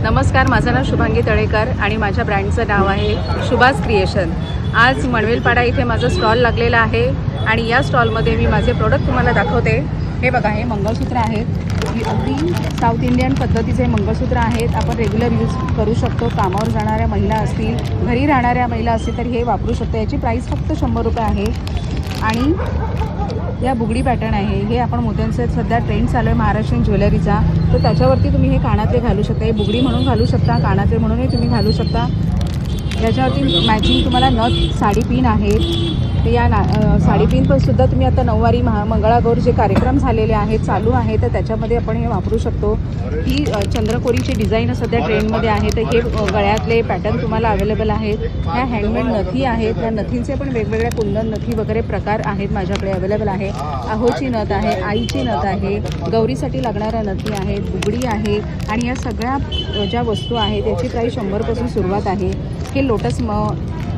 नमस्कार, माझं नाव शुभांगी तळेकर आणि माझ्या ब्रँडचं नाव आहे शुभास क्रिएशन। आज मणवेलपाडा इथे माझं स्टॉल लागलेला आहे आणि या स्टॉलमध्ये मी माझे प्रोडक्ट तुम्हाला दाखवते। हे बघा, हे मंगळसूत्र आहेत। ही अगदी साऊथ इंडियन पद्धतीचे मंगळसूत्र आहेत। आपण रेग्युलर यूज करू शकतो। कामावर जाणाऱ्या महिला असतील, घरी राहणाऱ्या महिला असतील तर हे वापरू शकतो। याची प्राईस फक्त 100 रुपये आहे। आणि या बुगडी पॅटर्न आहे। हे आपण मोत्यांचे सध्या ट्रेंड चालू आहे महाराष्ट्रीयन ज्वेलरीचा, तर त्याच्यावरती तुम्ही हे कानातले घालू शकता। हे बुगडी म्हणून घालू शकता, कानातले म्हणूनही तुम्ही घालू शकता। याच्यावरती मॅचिंग तुम्हाला नथ साडी पिन आहे। तर या साडी पिन पण सुद्धा तुम्ही आता नऊवारी मंगळागौर जे कार्यक्रम झालेले आहेत चालू आहे तर त्याच्यामध्ये आपण हे वापरू शकतो। ही चंद्रकोरीची डिझाईन सध्या ट्रेंडमध्ये आहे, तर हे गळ्यातले पॅटर्न तुम्हाला अवेलेबल आहेत। ह्या हँडमेड नथी आहेत। ह्या नथींचे पण वेगवेगळ्या कुंदन नथी वगैरे प्रकार आहेत माझ्याकडे अवेलेबल आहे। आहोची नथ आहे, आईची नथ आहे, गौरीसाठी लागणाऱ्या नथी आहेत, बुगडी आहे आणि या सगळ्या ज्या वस्तू आहेत त्याची प्राईस 100 सुरुवात आहे। हे लोटस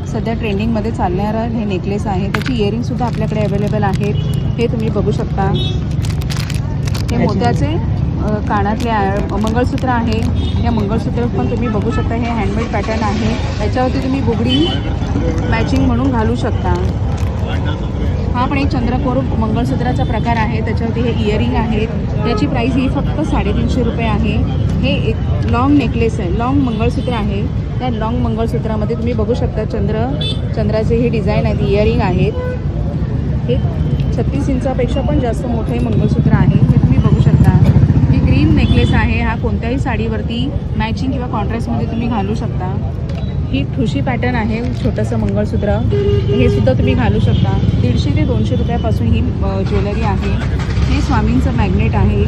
सध्या ट्रेंडिंगमध्ये चालणारं हे नेकलेस आहे, त्याची इयरिंगसुद्धा आपल्याकडे अवेलेबल आहेत। हे तुम्ही बघू शकता। हे मोत्याचे कानातले मंगळसूत्र आहे। या मंगळसूत्र पण तुम्ही बघू शकता। हे हँडमेड पॅटर्न आहे। याच्यावरती तुम्ही बुगडी मॅचिंग म्हणून घालू शकता। हा पण एक चंद्रकोर मंगळसूत्राचा प्रकार आहे। त्याच्यावरती हे इयरिंग आहेत। याची प्राईस ही फक्त 350 रुपये आहे। हे एक लॉंग नेकलेस आहे, लॉंग मंगळसूत्र आहे। त्या लॉंग मंगळसूत्रामध्ये तुम्ही बघू शकता चंद्राचे हे डिझाईन आहेत, इयरिंग आहेत। हे 36 इंचापेक्षा पण जास्त मोठे मंगळसूत्र आहे, हे तुम्ही बघू शकता। ही ग्रीन नेकलेस आहे। हा कोणत्याही साडीवरती मॅचिंग किंवा कॉन्ट्रास्टमध्ये तुम्ही घालू शकता। ही ठुशी पॅटर्न आहे, छोटंसं मंगळसूत्र, हे सुद्धा तुम्ही घालू शकता। 150 ते 200 रुपयापासून ही ज्वेलरी आहे। हे स्वामींचं मॅग्नेट आहे।